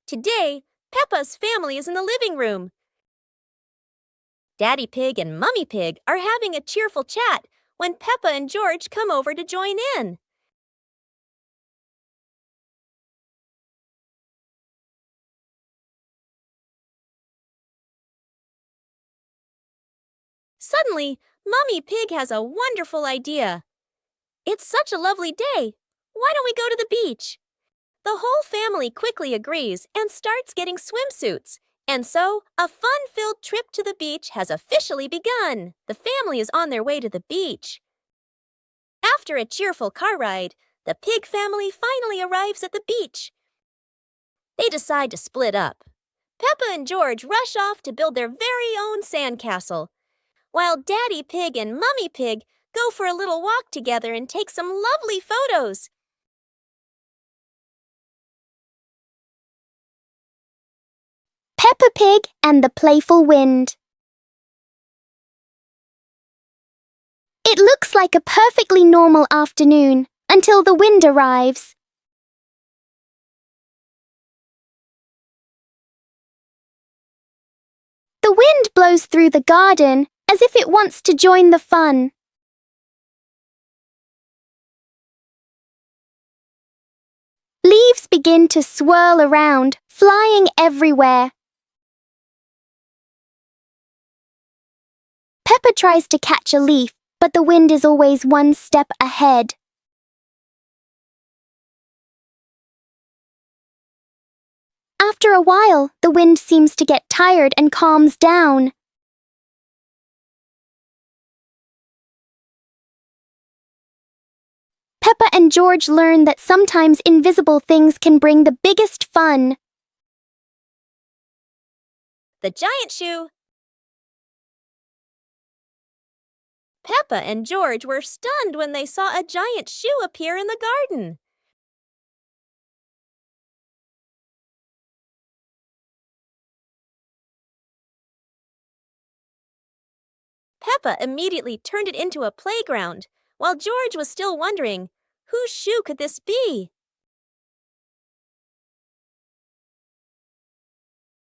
Today, Peppa's family is in the living room. Daddy Pig and Mummy Pig are having a cheerful chat when Peppa and George come over to join in. Suddenly, Mummy Pig has a wonderful idea. It's such a lovely day. Why don't we go to the beach? The whole family quickly agrees and starts getting swimsuits. And so, a fun-filled trip to the beach has officially begun. The family is on their way to the beach. After a cheerful car ride, the pig family finally arrives at the beach. They decide to split up. Peppa and George rush off to build their very own sandcastle, while Daddy Pig and Mummy Pig go for a little walk together and take some lovely photos. Peppa Pig and the Playful Wind. It looks like a perfectly normal afternoon until the wind arrives. The wind blows through the garden as if it wants to join the fun. Leaves begin to swirl around, flying everywhere. Peppa tries to catch a leaf, but the wind is always one step ahead. After a while, the wind seems to get tired and calms down. Peppa and George learn that sometimes invisible things can bring the biggest fun. The giant shoe. Peppa and George were stunned when they saw a giant shoe appear in the garden. Peppa immediately turned it into a playground, while George was still wondering, whose shoe could this be?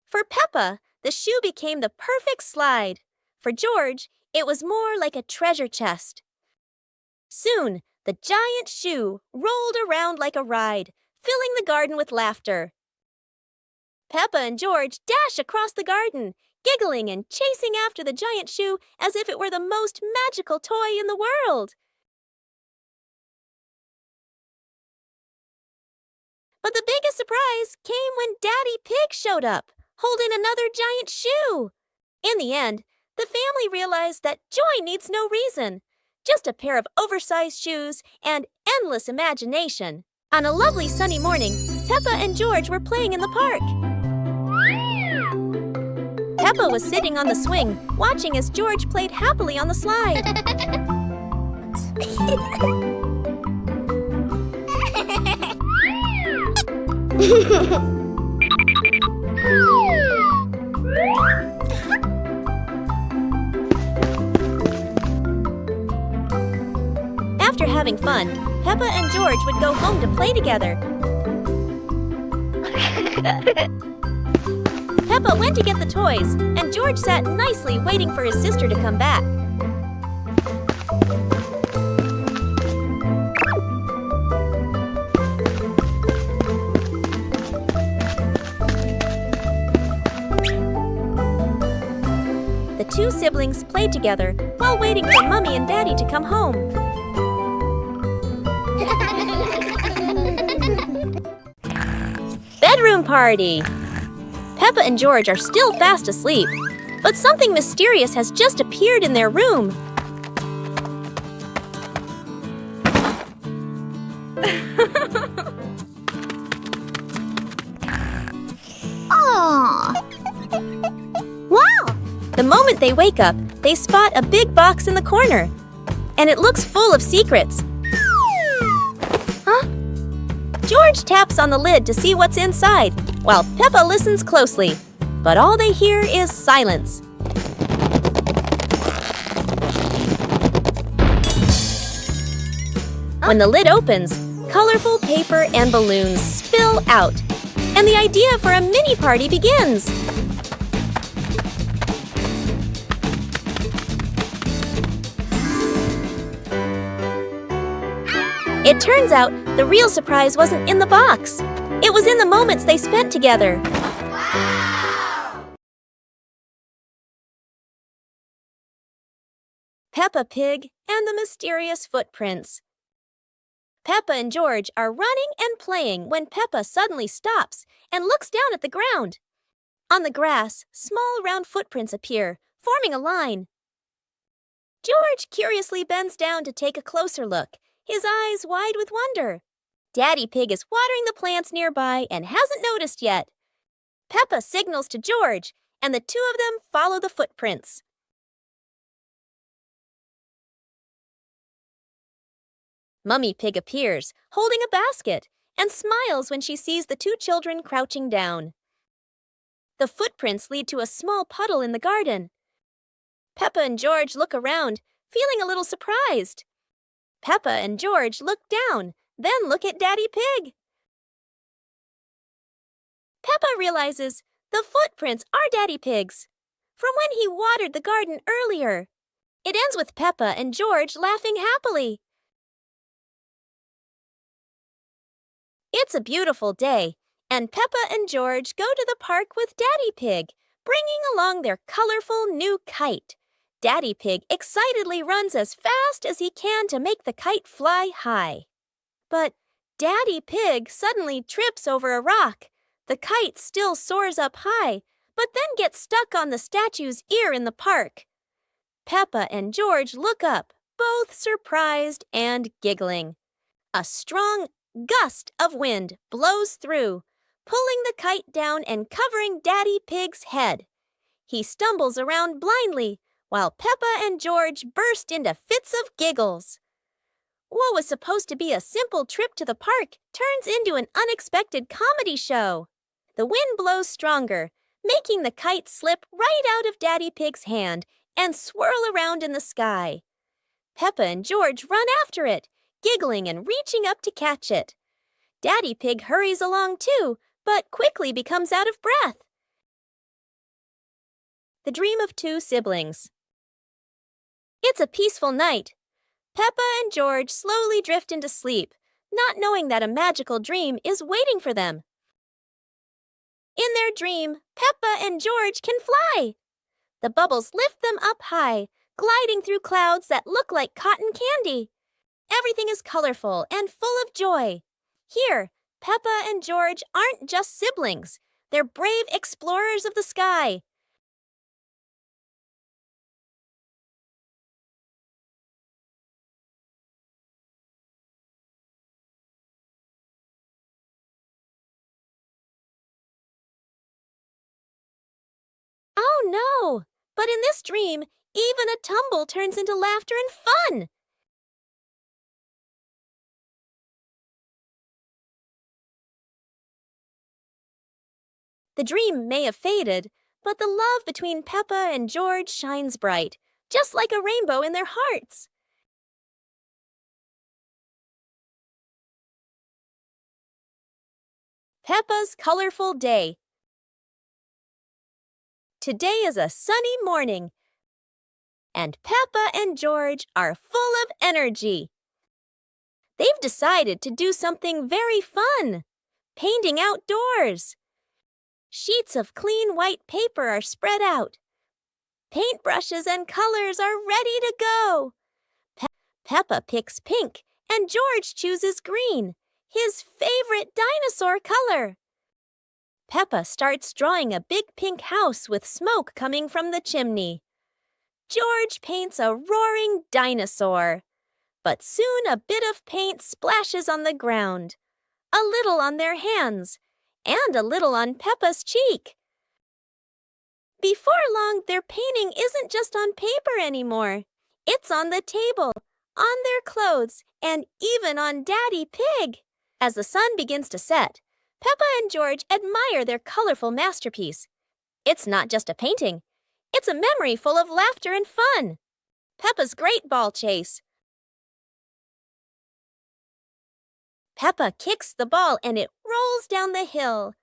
For Peppa, the shoe became the perfect slide. For George, it was more like a treasure chest. Soon, the giant shoe rolled around like a ride, filling the garden with laughter. Peppa and George dash across the garden, giggling and chasing after the giant shoe as if it were the most magical toy in the world. But the biggest surprise came when Daddy Pig showed up, holding another giant shoe. In the end, the family realized that joy needs no reason, just a pair of oversized shoes and endless imagination. On a lovely sunny morning, Peppa and George were playing in the park. Peppa was sitting on the swing, watching as George played happily on the slide. After having fun, Peppa and George would go home to play together. Peppa went to get the toys, and George sat nicely waiting for his sister to come back. The two siblings played together while waiting for Mummy and Daddy to come home. bedroom party! Peppa and George are still fast asleep, but something mysterious has just appeared in their room. Aww. Wow! The moment they wake up, they spot a big box in the corner, and it looks full of secrets. Huh? George taps on the lid to see what's inside, while Peppa listens closely, but all they hear is silence. When the lid opens, colorful paper and balloons spill out, and the idea for a mini party begins. It turns out the real surprise wasn't in the box. It was in the moments they spent together. Wow! Peppa Pig and the Mysterious Footprints. Peppa and George are running and playing when Peppa suddenly stops and looks down at the ground. On the grass, small round footprints appear, forming a line. George curiously bends down to take a closer look, his eyes wide with wonder. Daddy Pig is watering the plants nearby and hasn't noticed yet. Peppa signals to George, and the two of them follow the footprints. Mummy Pig appears, holding a basket, and smiles when she sees the two children crouching down. The footprints lead to a small puddle in the garden. Peppa and George look around, feeling a little surprised. Peppa and George look down, then look at Daddy Pig. Peppa realizes the footprints are Daddy Pig's, from when he watered the garden earlier. It ends with Peppa and George laughing happily. It's a beautiful day, and Peppa and George go to the park with Daddy Pig, bringing along their colorful new kite. Daddy Pig excitedly runs as fast as he can to make the kite fly high. But Daddy Pig suddenly trips over a rock. The kite still soars up high, but then gets stuck on the statue's ear in the park. Peppa and George look up, both surprised and giggling. A strong gust of wind blows through, pulling the kite down and covering Daddy Pig's head. He stumbles around blindly, while Peppa and George burst into fits of giggles. What was supposed to be a simple trip to the park turns into an unexpected comedy show. The wind blows stronger, making the kite slip right out of Daddy Pig's hand and swirl around in the sky. Peppa and George run after it, giggling and reaching up to catch it. Daddy Pig hurries along too, but quickly becomes out of breath. The Dream of Two Siblings. It's a peaceful night. Peppa and George slowly drift into sleep, not knowing that a magical dream is waiting for them. In their dream, Peppa and George can fly. The bubbles lift them up high, gliding through clouds that look like cotton candy. Everything is colorful and full of joy. Here, Peppa and George aren't just siblings. They're brave explorers of the sky. Oh no! But in this dream, even a tumble turns into laughter and fun. The dream may have faded, but the love between Peppa and George shines bright, just like a rainbow in their hearts. Peppa's Colorful Day. Today is a sunny morning, and Peppa and George are full of energy. They've decided to do something very fun, painting outdoors. Sheets of clean white paper are spread out. Paintbrushes and colors are ready to go. Peppa picks pink, and George chooses green, his favorite dinosaur color. Peppa starts drawing a big pink house with smoke coming from the chimney. George paints a roaring dinosaur. But soon a bit of paint splashes on the ground, a little on their hands, and a little on Peppa's cheek. Before long, their painting isn't just on paper anymore. It's on the table, on their clothes, and even on Daddy Pig. As the sun begins to set, Peppa and George admire their colorful masterpiece. It's not just a painting. It's a memory full of laughter and fun. Peppa's Great Ball Chase. Peppa kicks the ball and it rolls down the hill.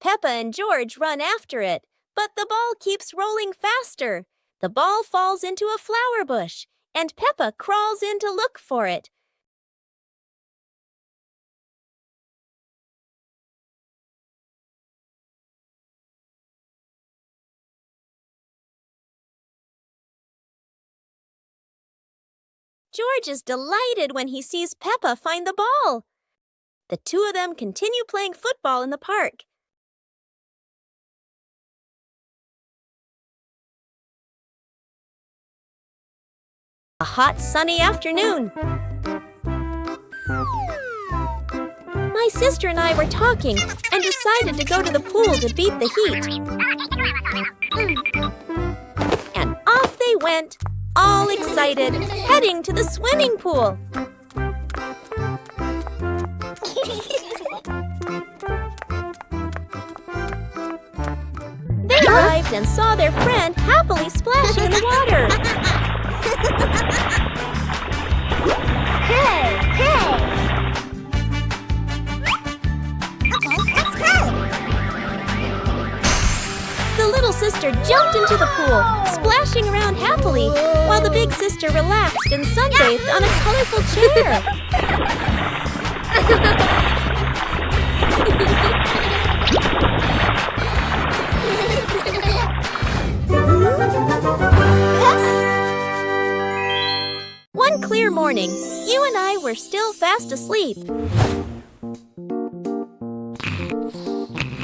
Peppa and George run after it, but the ball keeps rolling faster. The ball falls into a flower bush, and Peppa crawls in to look for it. George is delighted when he sees Peppa find the ball. The two of them continue playing football in the park. A hot, sunny afternoon. My sister and I were talking and decided to go to the pool to beat the heat. And off they went, all excited, heading to the swimming pool. They arrived and saw their friend happily splashing in the water. Hey, hey! Okay, let's go! The little sister jumped into the pool, splashing around happily, while the big sister relaxed and sunbathed on a colorful chair. One clear morning, you and I were still fast asleep.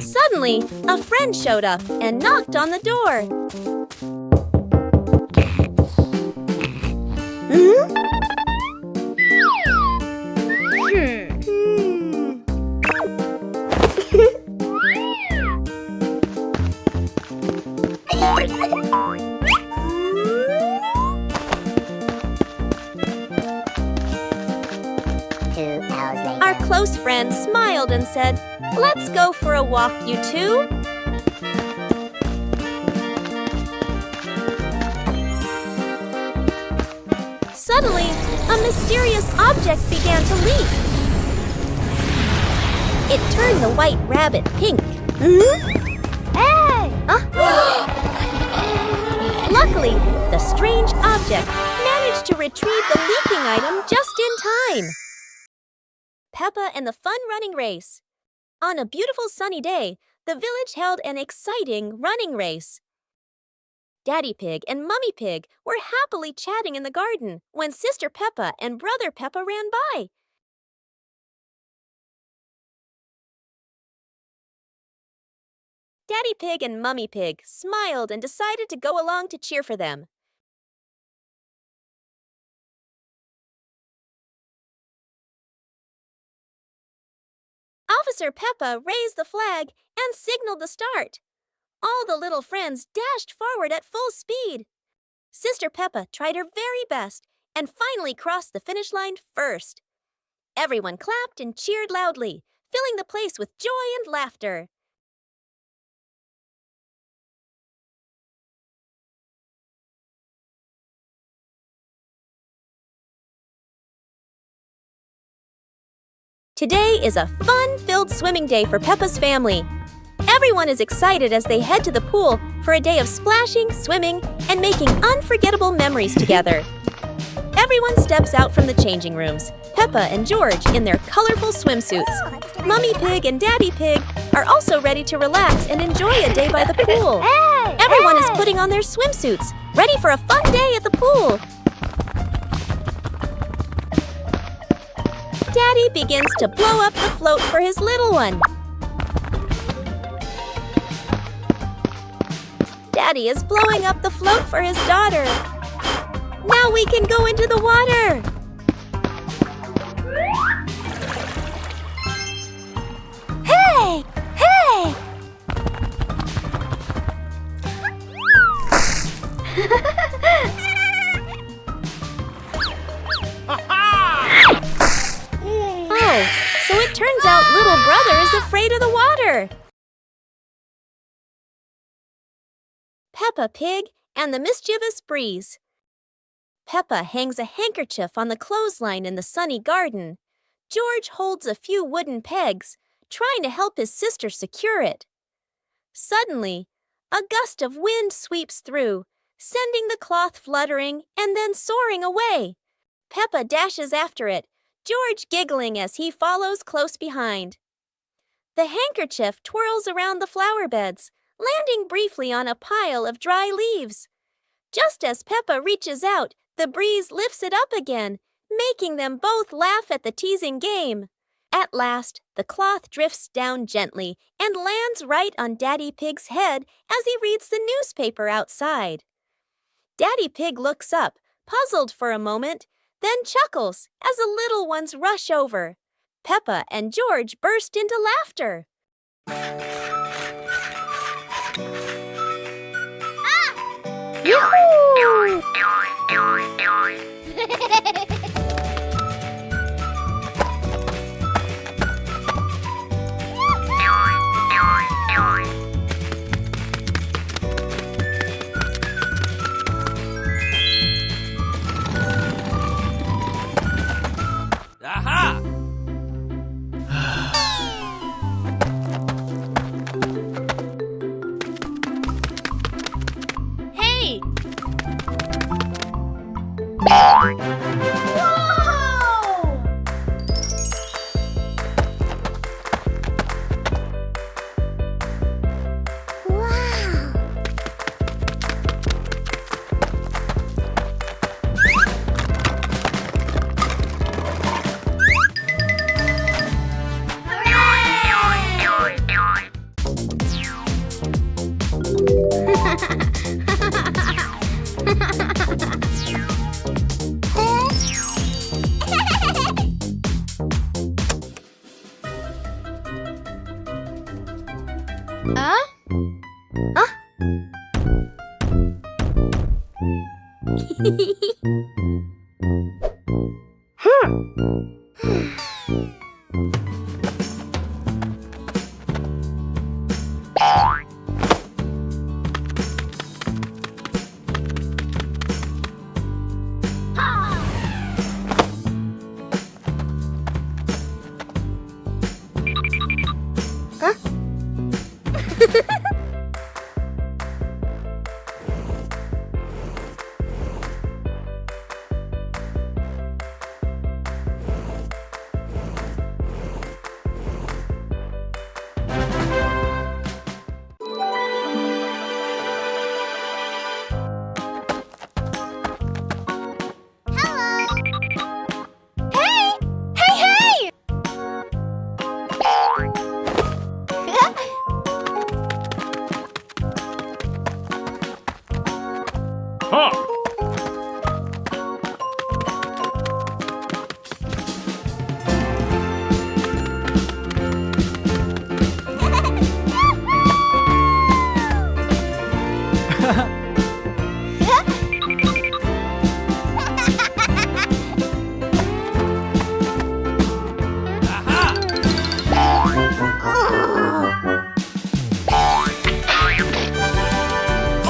Suddenly, a friend showed up and knocked on the door. Our close friend smiled and said, "Let's go for a walk, you two." Suddenly, a mysterious object began to leak. It turned the white rabbit pink. Hey! Luckily, the strange object managed to retrieve the leaking item just in time. Peppa and the fun running race. On a beautiful sunny day, the village held an exciting running race. Daddy Pig and Mummy Pig were happily chatting in the garden when Sister Peppa and Brother Peppa ran by. Daddy Pig and Mummy Pig smiled and decided to go along to cheer for them. Officer Peppa raised the flag and signaled the start. All the little friends dashed forward at full speed. Sister Peppa tried her very best and finally crossed the finish line first. Everyone clapped and cheered loudly, filling the place with joy and laughter. Today is a fun-filled swimming day for Peppa's family. Everyone is excited as they head to the pool for a day of splashing, swimming, and making unforgettable memories together. Everyone steps out from the changing rooms, Peppa and George in their colorful swimsuits. Mummy Pig and Daddy Pig are also ready to relax and enjoy a day by the pool. Everyone is putting on their swimsuits, ready for a fun day at the pool. Daddy begins to blow up the float for his little one. Daddy is blowing up the float for his daughter. Now we can go into the water. Hey! Hey! Oh, so it turns out little brother is afraid of the water. Peppa Pig and the Mischievous Breeze. Peppa hangs a handkerchief on the clothesline in the sunny garden. George holds a few wooden pegs, trying to help his sister secure it. Suddenly, a gust of wind sweeps through, sending the cloth fluttering and then soaring away. Peppa dashes after it, George giggling as he follows close behind. The handkerchief twirls around the flower beds, landing briefly on a pile of dry leaves. Just as Peppa reaches out, the breeze lifts it up again, making them both laugh at the teasing game. At last, the cloth drifts down gently and lands right on Daddy Pig's head as he reads the newspaper outside. Daddy Pig looks up, puzzled for a moment, then chuckles as the little ones rush over. Peppa and George burst into laughter. Yoo-hoo! Aha! Hey! Wow! Huh? Huh? Huh!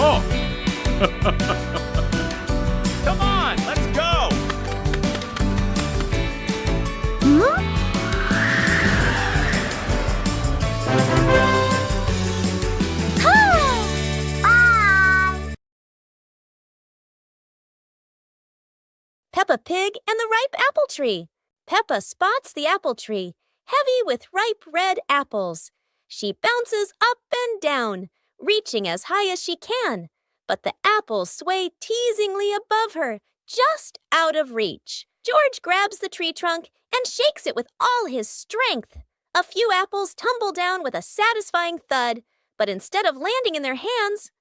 Oh! Come on, let's go! Peppa Pig and the Ripe Apple Tree. Peppa spots the apple tree, heavy with ripe red apples. She bounces up and down, reaching as high as she can, but the apples sway teasingly above her, just out of reach. George grabs the tree trunk and shakes it with all his strength. A few apples tumble down with a satisfying thud, but instead of landing in their hands,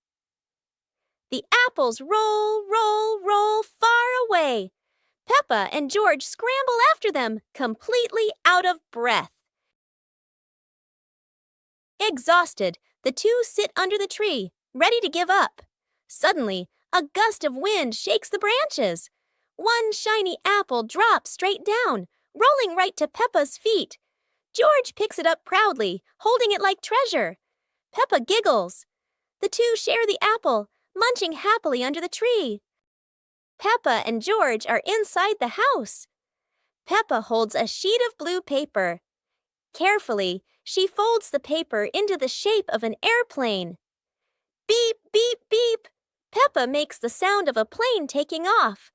the apples roll, roll, roll far away. Peppa and George scramble after them, completely out of breath. Exhausted, the two sit under the tree, ready to give up. Suddenly, a gust of wind shakes the branches. One shiny apple drops straight down, rolling right to Peppa's feet. George picks it up proudly, holding it like treasure. Peppa giggles. The two share the apple, munching happily under the tree. Peppa and George are inside the house. Peppa holds a sheet of blue paper. Carefully, she folds the paper into the shape of an airplane. Beep, beep, beep. Peppa makes the sound of a plane taking off.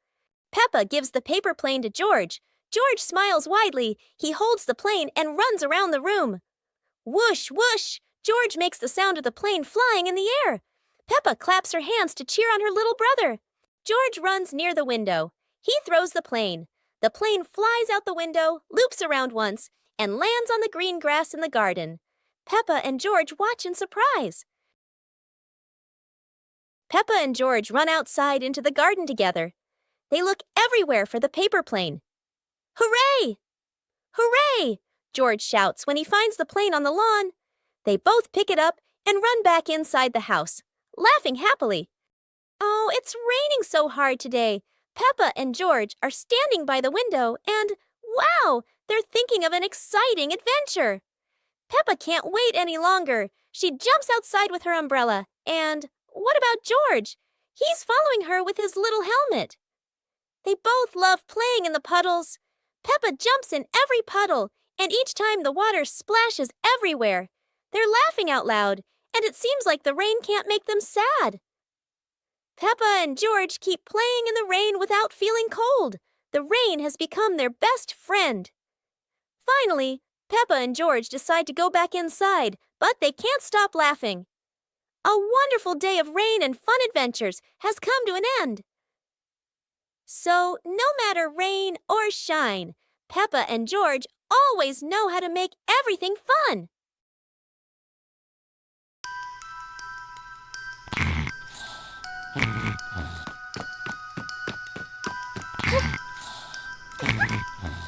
Peppa gives the paper plane to George. George smiles widely. He holds the plane and runs around the room. Whoosh, whoosh! George makes the sound of the plane flying in the air. Peppa claps her hands to cheer on her little brother. George runs near the window. He throws the plane. The plane flies out the window, loops around once, and lands on the green grass in the garden. Peppa and George watch in surprise. Peppa and George run outside into the garden together. They look everywhere for the paper plane. Hooray! Hooray! George shouts when he finds the plane on the lawn. They both pick it up and run back inside the house, laughing happily. Oh, it's raining so hard today. Peppa and George are standing by the window and, wow, they're thinking of an exciting adventure. Peppa can't wait any longer. She jumps outside with her umbrella. And what about George? He's following her with his little helmet. They both love playing in the puddles. Peppa jumps in every puddle, and each time the water splashes everywhere. They're laughing out loud, and it seems like the rain can't make them sad. Peppa and George keep playing in the rain without feeling cold. The rain has become their best friend. Finally, Peppa and George decide to go back inside, but they can't stop laughing. A wonderful day of rain and fun adventures has come to an end. So, no matter rain or shine, Peppa and George always know how to make everything fun.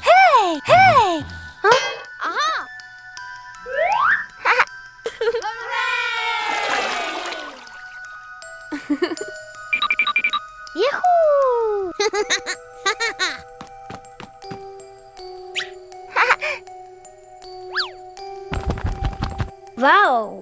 Hey! Hey! Huh? Aha! Yahoo! Wow!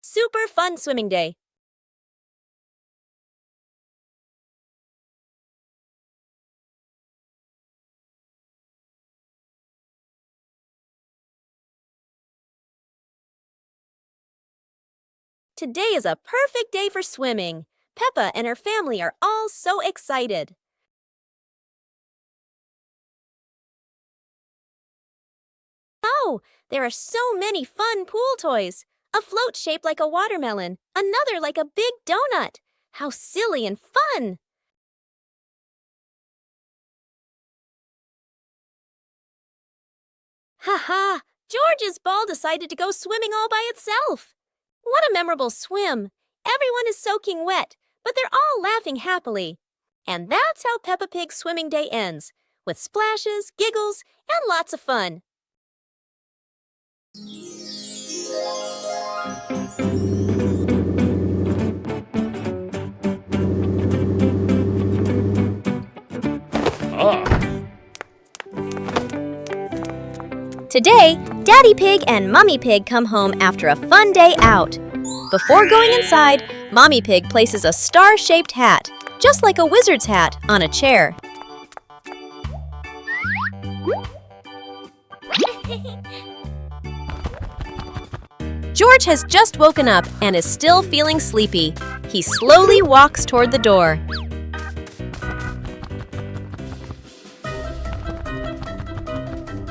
Super fun swimming day. Today is a perfect day for swimming. Peppa and her family are all so excited. Oh, there are so many fun pool toys. A float shaped like a watermelon, another like a big donut. How silly and fun! Ha ha! George's ball decided to go swimming all by itself. What a memorable swim! Everyone is soaking wet, but they're all laughing happily. And that's how Peppa Pig's swimming day ends, with splashes, giggles, and lots of fun. Ah. Today, Daddy Pig and Mummy Pig come home after a fun day out. Before going inside, Mommy Pig places a star-shaped hat, just like a wizard's hat, on a chair. George has just woken up and is still feeling sleepy. He slowly walks toward the door.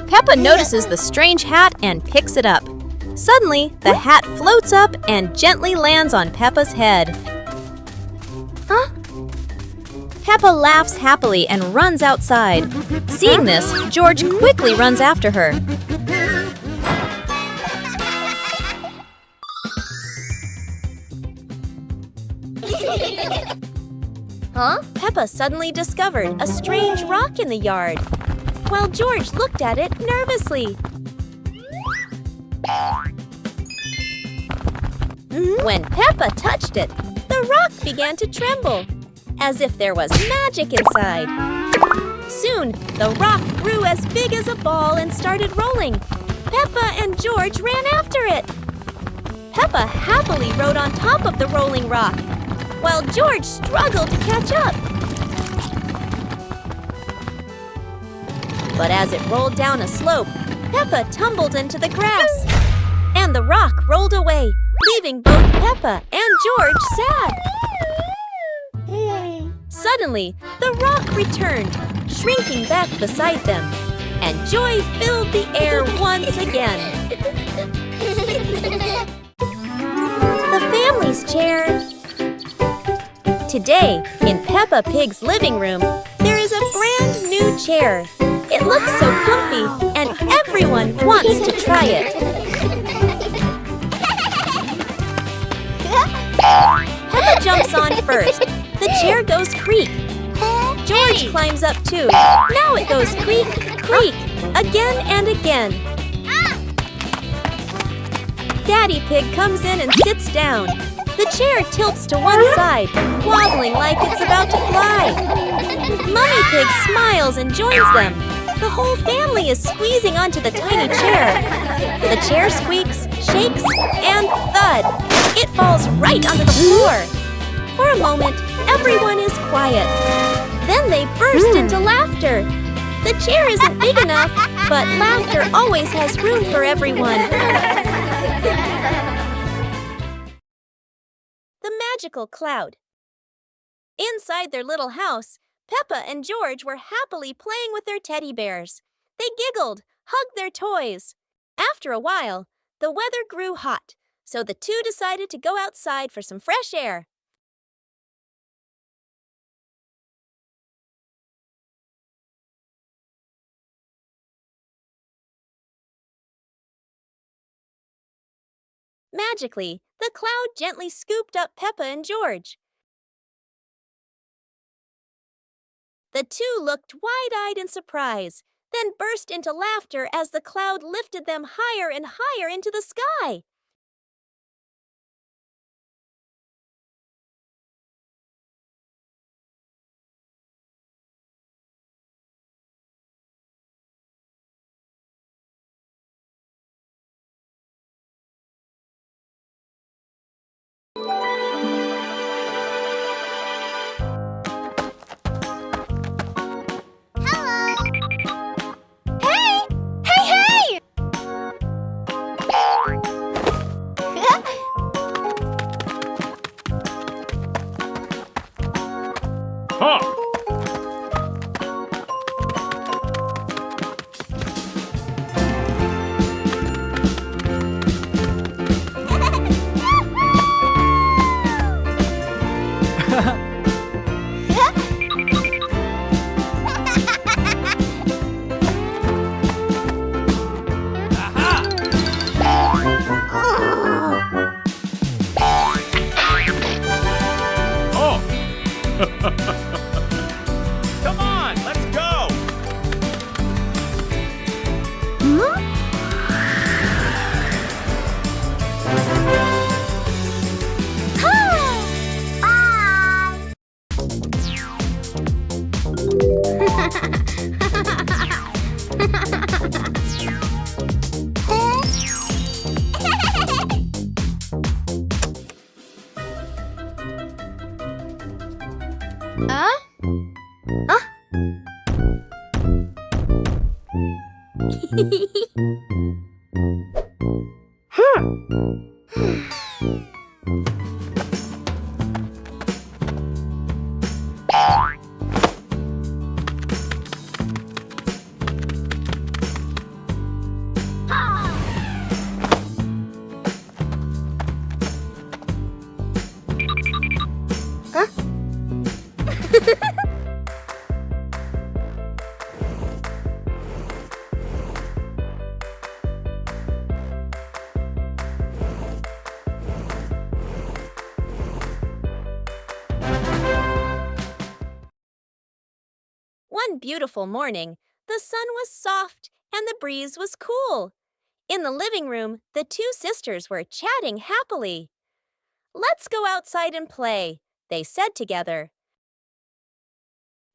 Peppa notices the strange hat and picks it up. Suddenly, the hat floats up and gently lands on Peppa's head. Huh? Peppa laughs happily and runs outside. Seeing this, George quickly runs after her. Huh? Peppa suddenly discovered a strange rock in the yard, while George looked at it nervously. When Peppa touched it, the rock began to tremble, as if there was magic inside. Soon, the rock grew as big as a ball and started rolling. Peppa and George ran after it. Peppa happily rode on top of the rolling rock, while George struggled to catch up. But as it rolled down a slope, Peppa tumbled into the grass, and the rock rolled away, leaving both Peppa and George sad. Suddenly, the rock returned, shrinking back beside them, and joy filled the air once again. The family's chair. Today, in Peppa Pig's living room, there is a brand new chair. It looks so comfy, and everyone wants to try it. Peppa jumps on first. The chair goes creak. George climbs up too. Now it goes creak, creak, again and again. Daddy Pig comes in and sits down. The chair tilts to one side, wobbling like it's about to fly. Mummy Pig smiles and joins them. The whole family is squeezing onto the tiny chair. The chair squeaks, shakes, and thud. It falls right onto the floor. For a moment, everyone is quiet. Then they burst into laughter. The chair isn't big enough, but laughter always has room for everyone. The magical cloud. Inside their little house, Peppa and George were happily playing with their teddy bears. They giggled, hugged their toys. After a while, the weather grew hot, so the two decided to go outside for some fresh air. Magically, the cloud gently scooped up Peppa and George. The two looked wide-eyed in surprise, then burst into laughter as the cloud lifted them higher and higher into the sky. Huh. Oh. One beautiful morning, the sun was soft and the breeze was cool. In the living room, the two sisters were chatting happily. "Let's go outside and play," they said together.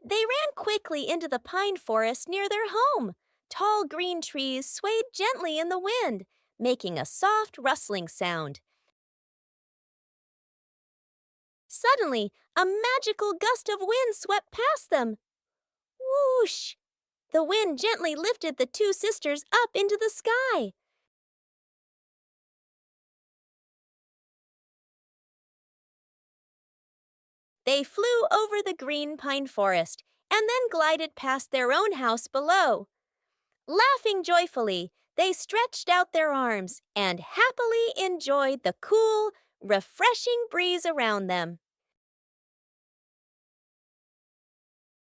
They ran quickly into the pine forest near their home. Tall green trees swayed gently in the wind, making a soft rustling sound. Suddenly, a magical gust of wind swept past them. Whoosh! The wind gently lifted the two sisters up into the sky. They flew over the green pine forest and then glided past their own house below. Laughing joyfully, they stretched out their arms and happily enjoyed the cool, refreshing breeze around them.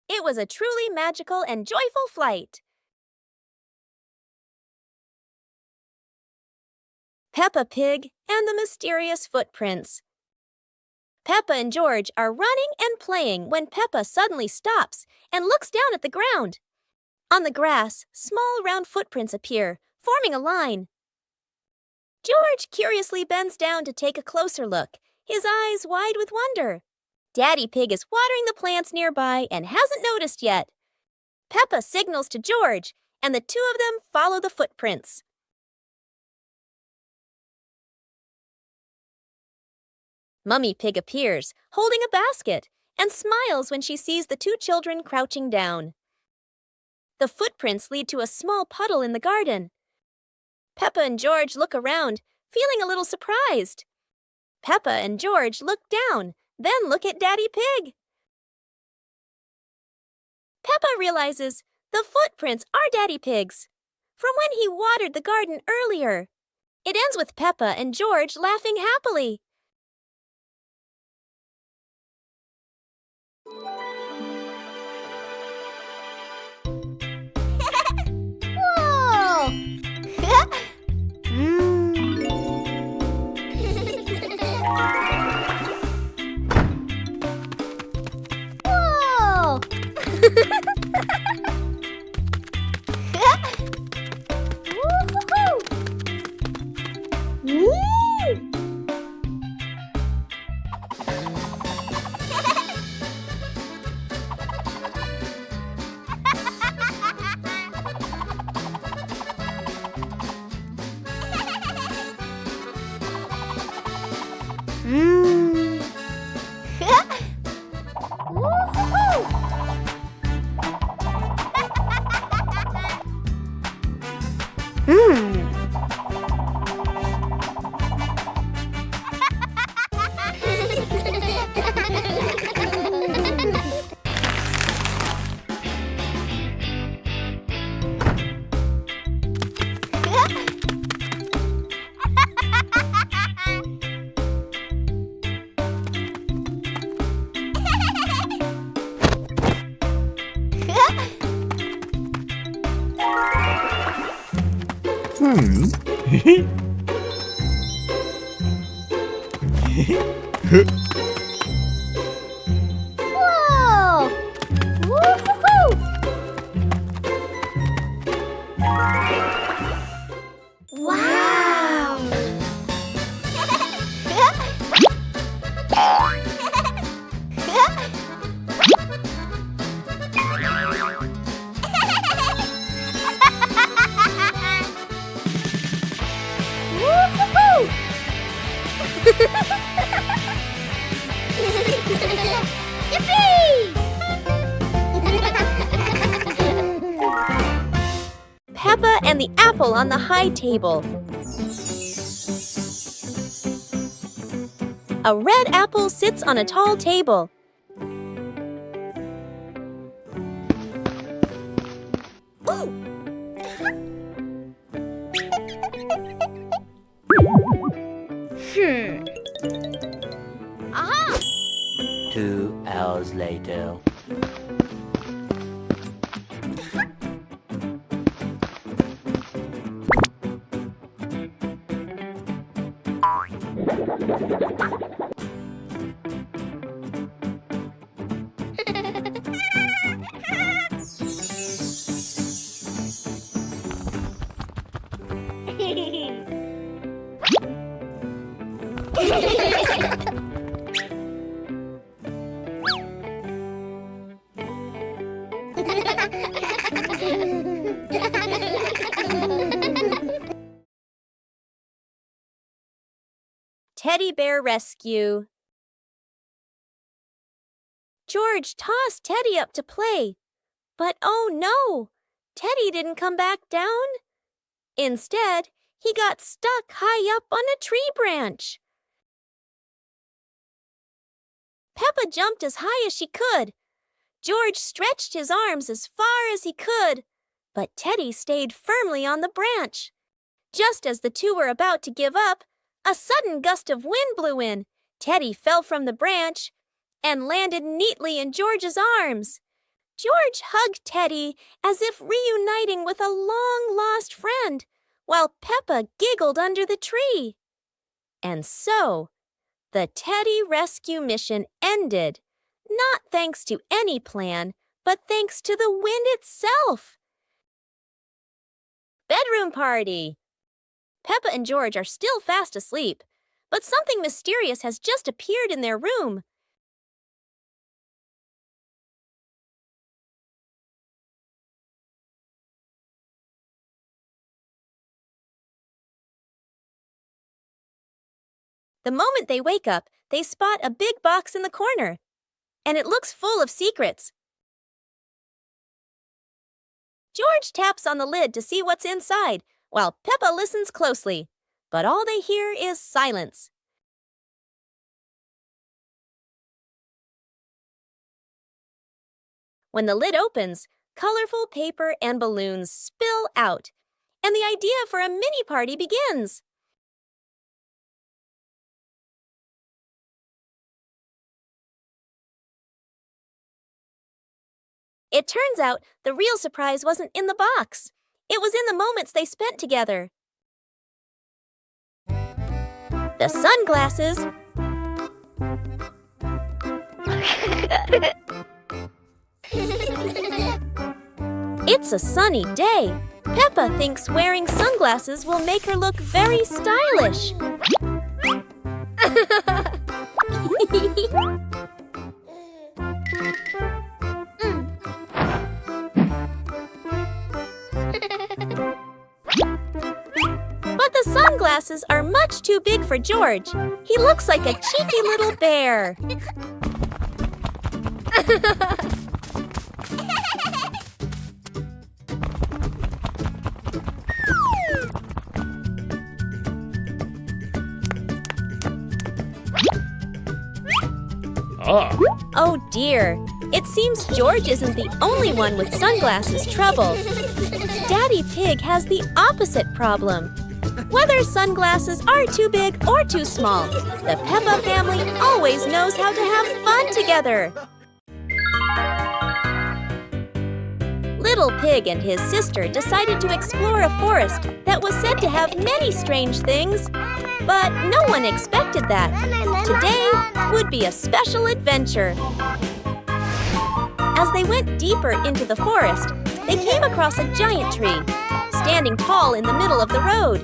It was a truly magical and joyful flight. Peppa Pig and the Mysterious Footprints. Peppa and George are running and playing when Peppa suddenly stops and looks down at the ground. On the grass, small round footprints appear, forming a line. George curiously bends down to take a closer look, his eyes wide with wonder. Daddy Pig is watering the plants nearby and hasn't noticed yet. Peppa signals to George, and the two of them follow the footprints. Mummy Pig appears, holding a basket, and smiles when she sees the two children crouching down. The footprints lead to a small puddle in the garden. Peppa and George look around, feeling a little surprised. Peppa and George look down, then look at Daddy Pig. Peppa realizes the footprints are Daddy Pig's, from when he watered the garden earlier. It ends with Peppa and George laughing happily. Whoa! Whoa! Woo-hoo-hoo! Whoa! Woo-hoo-hoo! Wow! Woo-hoo-hoo! Yippee! Peppa and the apple on the high table. A red apple sits on a tall table. Ooh! 2 hours later. Teddy Bear Rescue. George tossed Teddy up to play. But oh no! Teddy didn't come back down. Instead, he got stuck high up on a tree branch. Peppa jumped as high as she could. George stretched his arms as far as he could, but Teddy stayed firmly on the branch. Just as the two were about to give up, a sudden gust of wind blew in. Teddy fell from the branch and landed neatly in George's arms. George hugged Teddy as if reuniting with a long-lost friend, while Peppa giggled under the tree. And so, the Teddy rescue mission ended, not thanks to any plan, but thanks to the wind itself. Bedroom party. Peppa and George are still fast asleep, but something mysterious has just appeared in their room. The moment they wake up, they spot a big box in the corner, and it looks full of secrets. George taps on the lid to see what's inside, while Peppa listens closely, but all they hear is silence. When the lid opens, colorful paper and balloons spill out, and the idea for a mini party begins. It turns out the real surprise wasn't in the box. It was in the moments they spent together. The sunglasses. It's a sunny day. Peppa thinks wearing sunglasses will make her look very stylish. But the sunglasses are much too big for George. He looks like a cheeky little bear. Oh dear, it seems George isn't the only one with sunglasses trouble. Daddy Pig has the opposite problem. Whether sunglasses are too big or too small, the Peppa family always knows how to have fun together. Little Pig and his sister decided to explore a forest that was said to have many strange things. But no one expected that. Today would be a special adventure. As they went deeper into the forest, they came across a giant tree, standing tall in the middle of the road.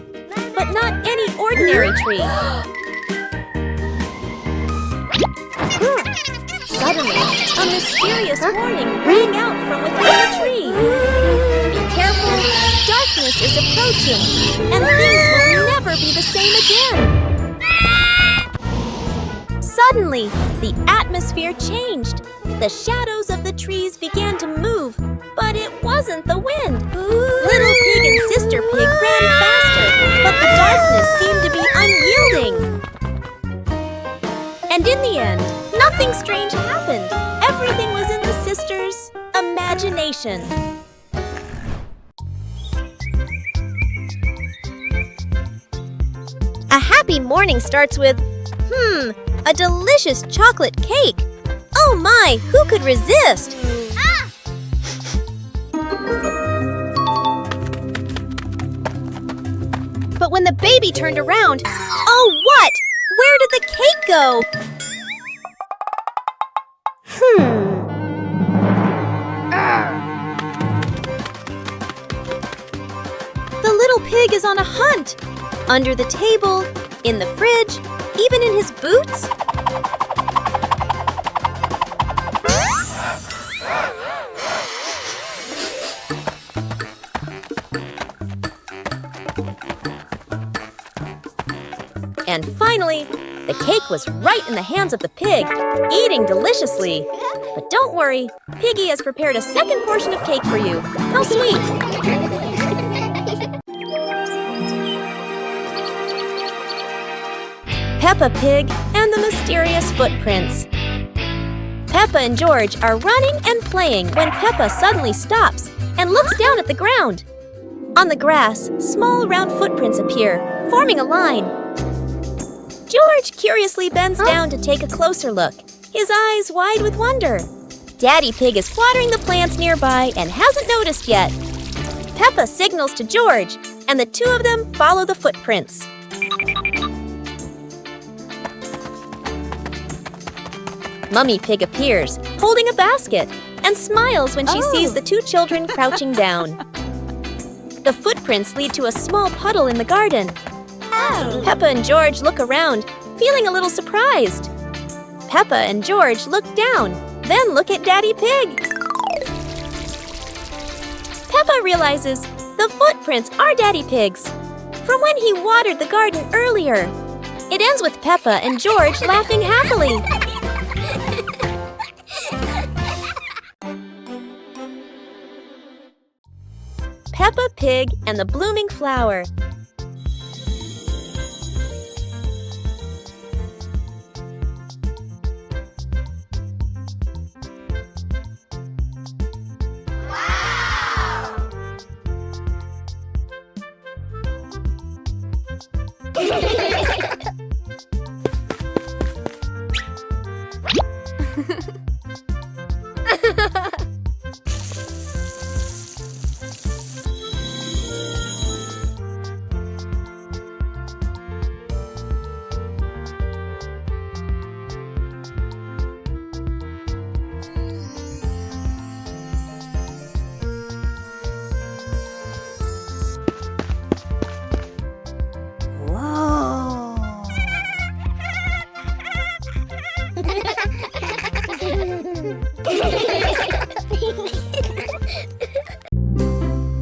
But not any ordinary tree. Suddenly, a mysterious warning rang out from within the tree. Be careful, darkness is approaching, and things will never be the same again. Suddenly, the atmosphere changed. The shadows of the trees began to move, but it wasn't the wind. Little Pig and Sister Pig ran faster, but the darkness seemed to be unyielding. And in the end, nothing strange happened. Everything was in the sisters' imagination. A happy morning starts with, a delicious chocolate cake. Oh my, who could resist? But when the baby turned around, oh what? Where did the cake go? The little pig is on a hunt. Under the table, in the fridge, even in his boots. And finally, the cake was right in the hands of the pig, eating deliciously. But don't worry, Piggy has prepared a second portion of cake for you. How sweet! Peppa Pig and the Mysterious Footprints. Peppa and George are running and playing when Peppa suddenly stops and looks down at the ground. On the grass, small round footprints appear, forming a line. George curiously bends down to take a closer look, his eyes wide with wonder. Daddy Pig is watering the plants nearby and hasn't noticed yet. Peppa signals to George, and the two of them follow the footprints. Mummy Pig appears, holding a basket, and smiles when she sees the two children crouching down. The footprints lead to a small puddle in the garden. Peppa and George look around, feeling a little surprised. Peppa and George look down, then look at Daddy Pig. Peppa realizes the footprints are Daddy Pig's, from when he watered the garden earlier. It ends with Peppa and George laughing happily. Peppa Pig and the Blooming Flower.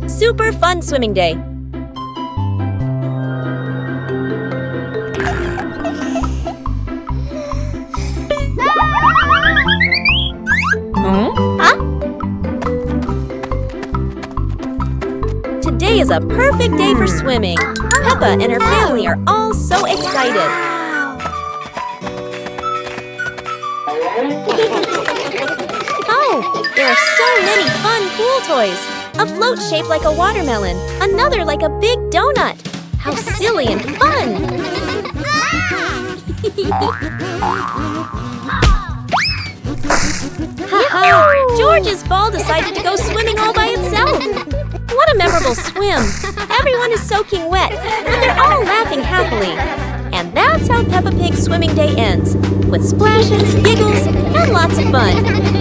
Super fun swimming day. Today is a perfect day for swimming. Peppa and her family are all so excited. Oh, there are so many fun pool toys. A float shaped like a watermelon, another like a big donut. How silly and fun! Ha-ha! George's ball decided to go swimming all by itself. What a memorable swim! Everyone is soaking wet, but they're all laughing happily. And that's how Peppa Pig's swimming day ends, with splashes, giggles, and lots of fun.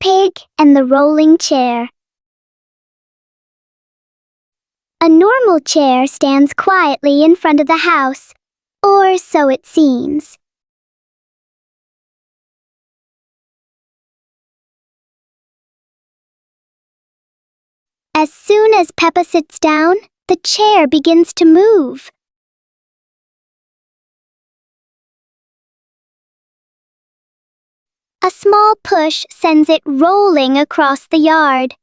Pig and the Rolling Chair. A normal chair stands quietly in front of the house, or so it seems. As soon as Peppa sits down, the chair begins to move. A small push sends it rolling across the yard.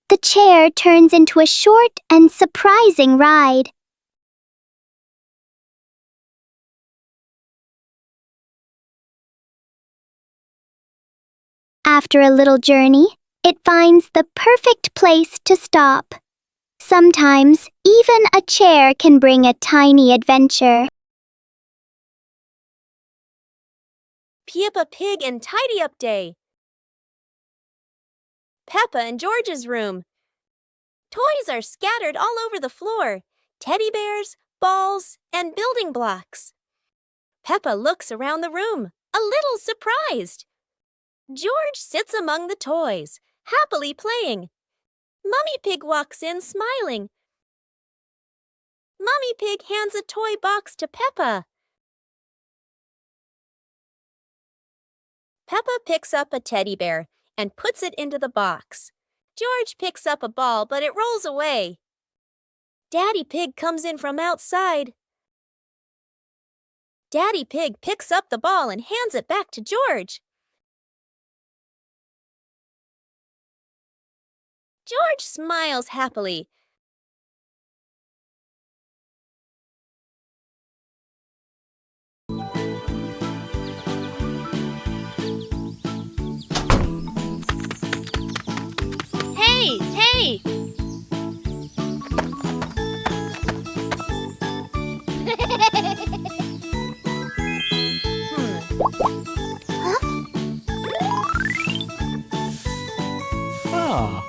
The chair turns into a short and surprising ride. After a little journey, it finds the perfect place to stop. Sometimes, even a chair can bring a tiny adventure. Peppa Pig and Tidy Up Day. Peppa and George's room. Toys are scattered all over the floor. Teddy bears, balls, and building blocks. Peppa looks around the room, a little surprised. George sits among the toys, happily playing. Mummy Pig walks in smiling. Mummy Pig hands a toy box to Peppa. Peppa picks up a teddy bear and puts it into the box. George picks up a ball, but it rolls away. Daddy Pig comes in from outside. Daddy Pig picks up the ball and hands it back to George. George smiles happily. Hey, hey! Ah.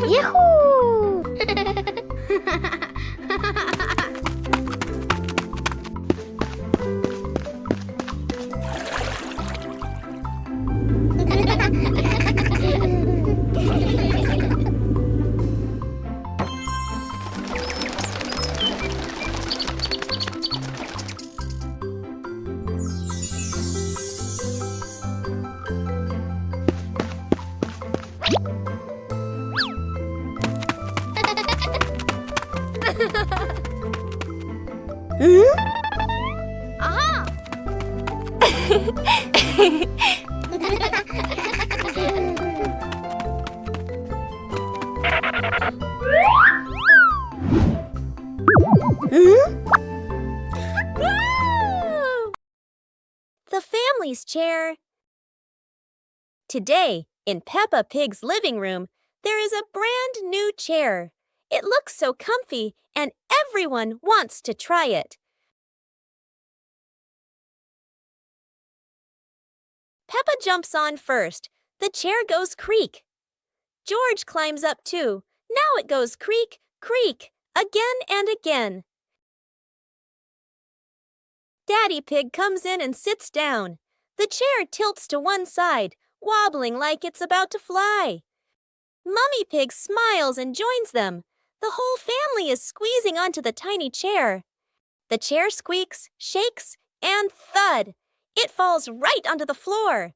Yahoo! Aha! The family's chair. Today, in Peppa Pig's living room, there is a brand new chair. It looks so comfy, and everyone wants to try it. Peppa jumps on first. The chair goes creak. George climbs up too. Now it goes creak, creak, again and again. Daddy Pig comes in and sits down. The chair tilts to one side, wobbling like it's about to fly. Mummy Pig smiles and joins them. The whole family is squeezing onto the tiny chair. The chair squeaks, shakes, and thud! It falls right onto the floor.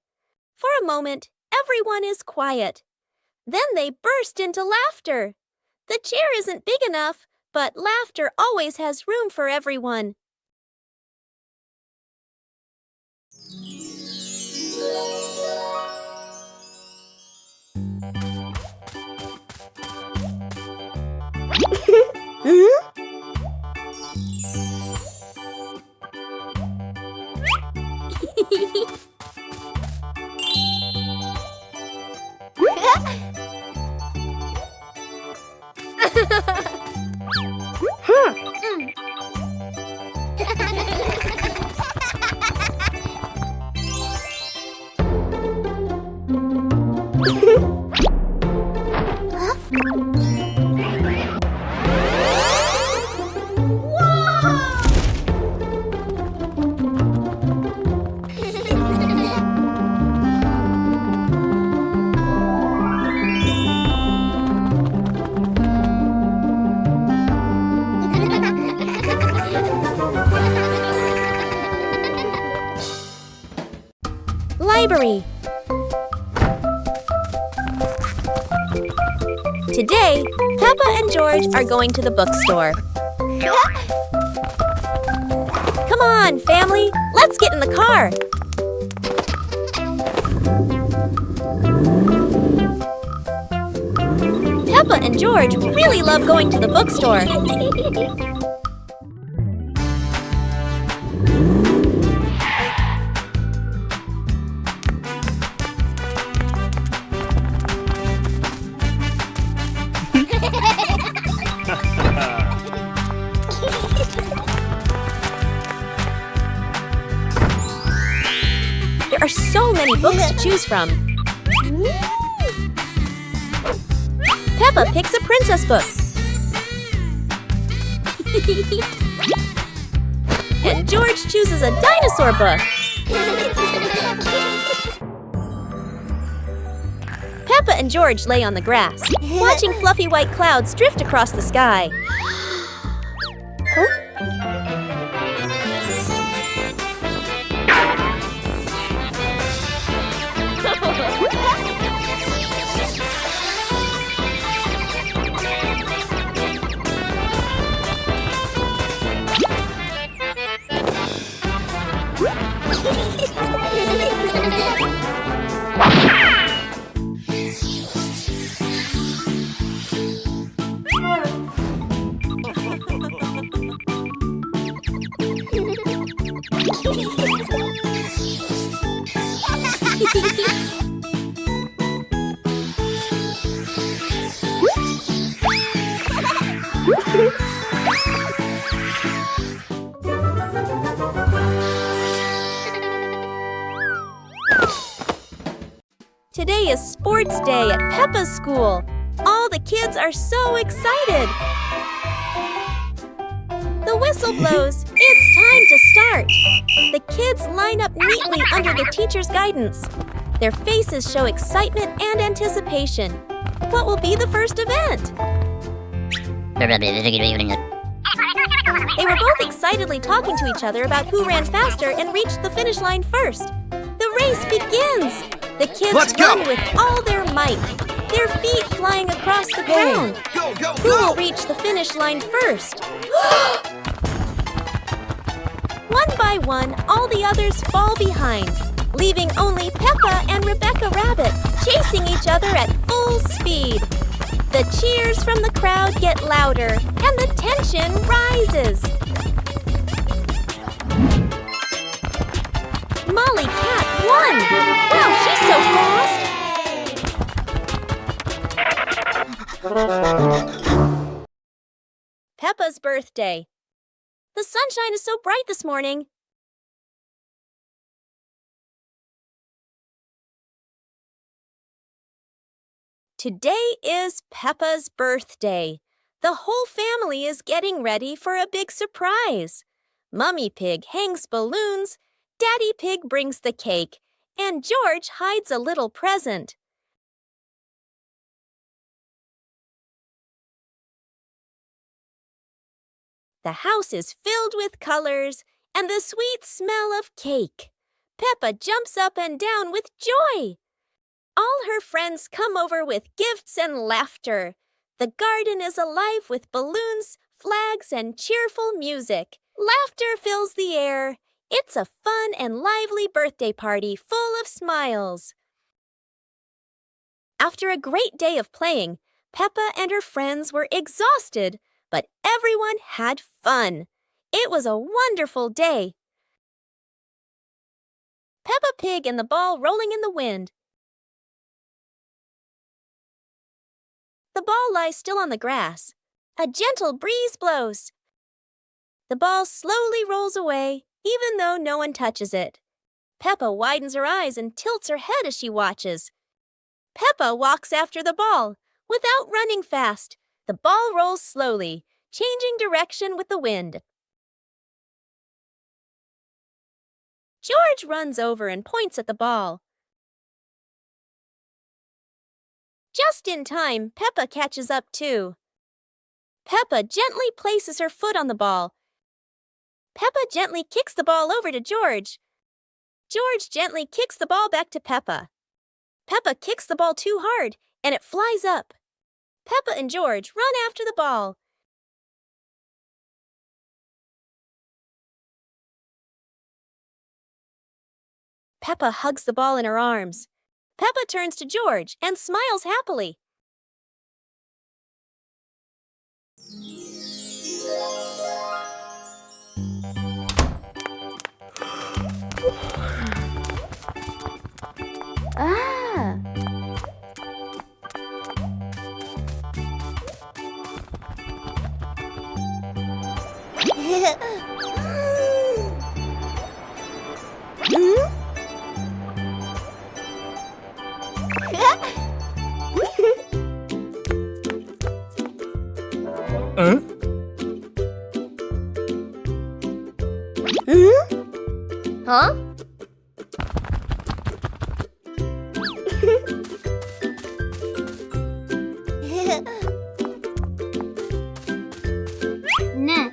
For a moment, everyone is quiet. Then they burst into laughter. The chair isn't big enough, but laughter always has room for everyone. Library. Today, Peppa and George are going to the bookstore. Come on, family, let's get in the car. Peppa and George really love going to the bookstore. There are so many books to choose from. Peppa picks a princess book. And George chooses a dinosaur book. Peppa and George lay on the grass, watching fluffy white clouds drift across the sky. Today is sports day at Peppa's school. All the kids are so excited. The whistle blows. It's time to start. The kids line up neatly under the teacher's guidance. Their faces show excitement and anticipation. What will be the first event? They were both excitedly talking to each other about who ran faster and reached the finish line first. The race begins! The kids run with all their might, their feet flying across the ground. Who will reach the finish line first? One by one, all the others fall behind, leaving only Peppa and Rebecca Rabbit chasing each other at full speed. The cheers from the crowd get louder, and the tension rises. Molly Cat won! Wow, she's so fast! Peppa's birthday. The sunshine is so bright this morning. Today is Peppa's birthday. The whole family is getting ready for a big surprise. Mummy Pig hangs balloons, Daddy Pig brings the cake, and George hides a little present. The house is filled with colors and the sweet smell of cake. Peppa jumps up and down with joy. All her friends come over with gifts and laughter. The garden is alive with balloons, flags, and cheerful music. Laughter fills the air. It's a fun and lively birthday party full of smiles. After a great day of playing, Peppa and her friends were exhausted, but everyone had fun. It was a wonderful day. Peppa Pig and the ball rolling in the wind. The ball lies still on the grass. A gentle breeze blows. The ball slowly rolls away, even though no one touches it. Peppa widens her eyes and tilts her head as she watches. Peppa walks after the ball. Without running fast, the ball rolls slowly, changing direction with the wind. George runs over and points at the ball. Just in time, Peppa catches up too. Peppa gently places her foot on the ball. Peppa gently kicks the ball over to George. George gently kicks the ball back to Peppa. Peppa kicks the ball too hard, and it flies up. Peppa and George run after the ball. Peppa hugs the ball in her arms. Peppa turns to George and smiles happily. Ah! Huh? Nah.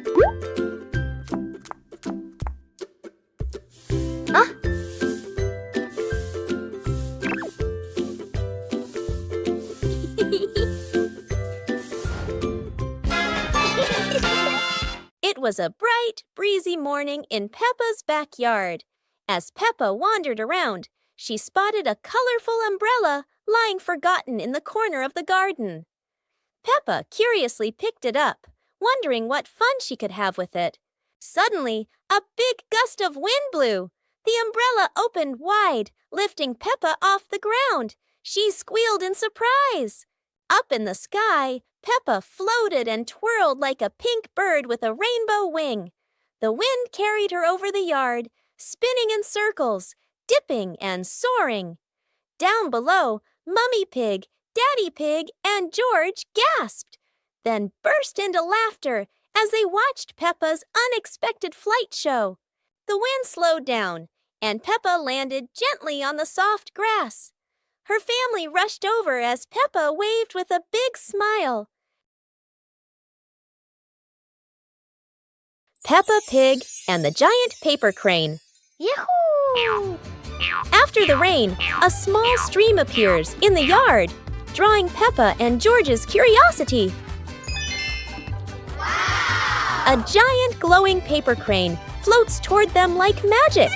It was a bright, breezy morning in Peppa's backyard. As Peppa wandered around, she spotted a colorful umbrella lying forgotten in the corner of the garden. Peppa curiously picked it up, wondering what fun she could have with it. Suddenly, a big gust of wind blew. The umbrella opened wide, lifting Peppa off the ground. She squealed in surprise. Up in the sky, Peppa floated and twirled like a pink bird with a rainbow wing. The wind carried her over the yard, spinning in circles, dipping and soaring. Down below, Mummy Pig, Daddy Pig, and George gasped, then burst into laughter as they watched Peppa's unexpected flight show. The wind slowed down, and Peppa landed gently on the soft grass. Her family rushed over as Peppa waved with a big smile. Peppa Pig and the Giant Paper Crane. Yahoo! After the rain, a small stream appears in the yard, drawing Peppa and George's curiosity. Wow! A giant glowing paper crane floats toward them like magic.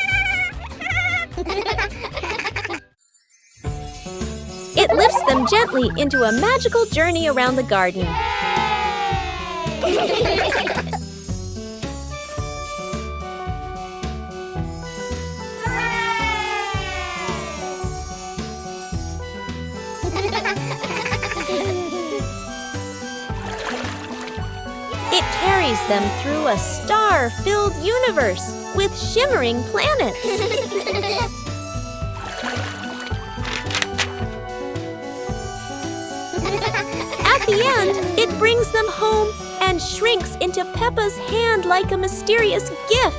It lifts them gently into a magical journey around the garden. It carries them through a star-filled universe with shimmering planets. At the end, it brings them home and shrinks into Peppa's hand like a mysterious gift.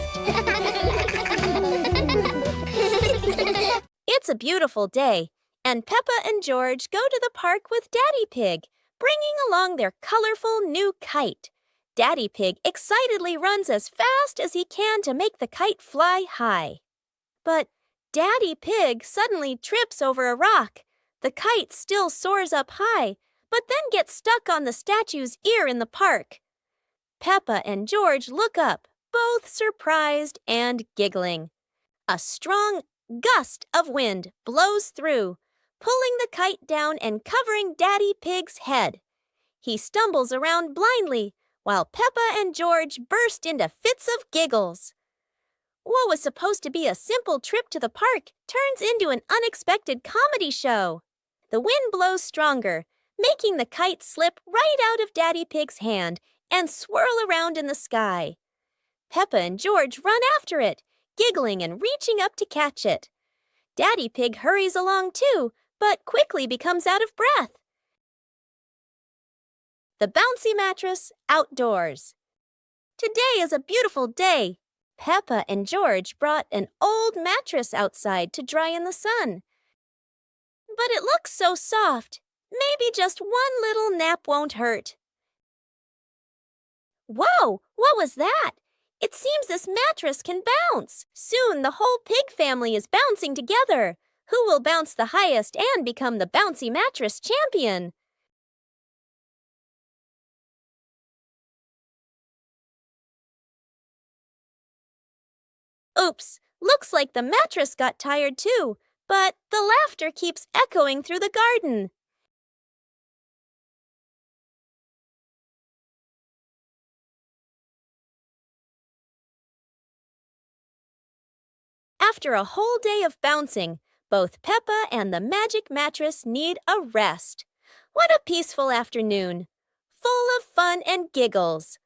It's a beautiful day, and Peppa and George go to the park with Daddy Pig, bringing along their colorful new kite. Daddy Pig excitedly runs as fast as he can to make the kite fly high. But Daddy Pig suddenly trips over a rock. The kite still soars up high, but then gets stuck on the statue's ear in the park. Peppa and George look up, both surprised and giggling. A strong gust of wind blows through, pulling the kite down and covering Daddy Pig's head. He stumbles around blindly, while Peppa and George burst into fits of giggles. What was supposed to be a simple trip to the park turns into an unexpected comedy show. The wind blows stronger, making the kite slip right out of Daddy Pig's hand and swirl around in the sky. Peppa and George run after it, giggling and reaching up to catch it. Daddy Pig hurries along too, but quickly becomes out of breath. The bouncy mattress outdoors. Today is a beautiful day. Peppa and George brought an old mattress outside to dry in the sun. But it looks so soft. Maybe just one little nap won't hurt. Whoa! What was that? It seems this mattress can bounce. Soon the whole pig family is bouncing together. Who will bounce the highest and become the bouncy mattress champion? Oops, looks like the mattress got tired too, but the laughter keeps echoing through the garden. After a whole day of bouncing, both Peppa and the magic mattress need a rest. What a peaceful afternoon, full of fun and giggles.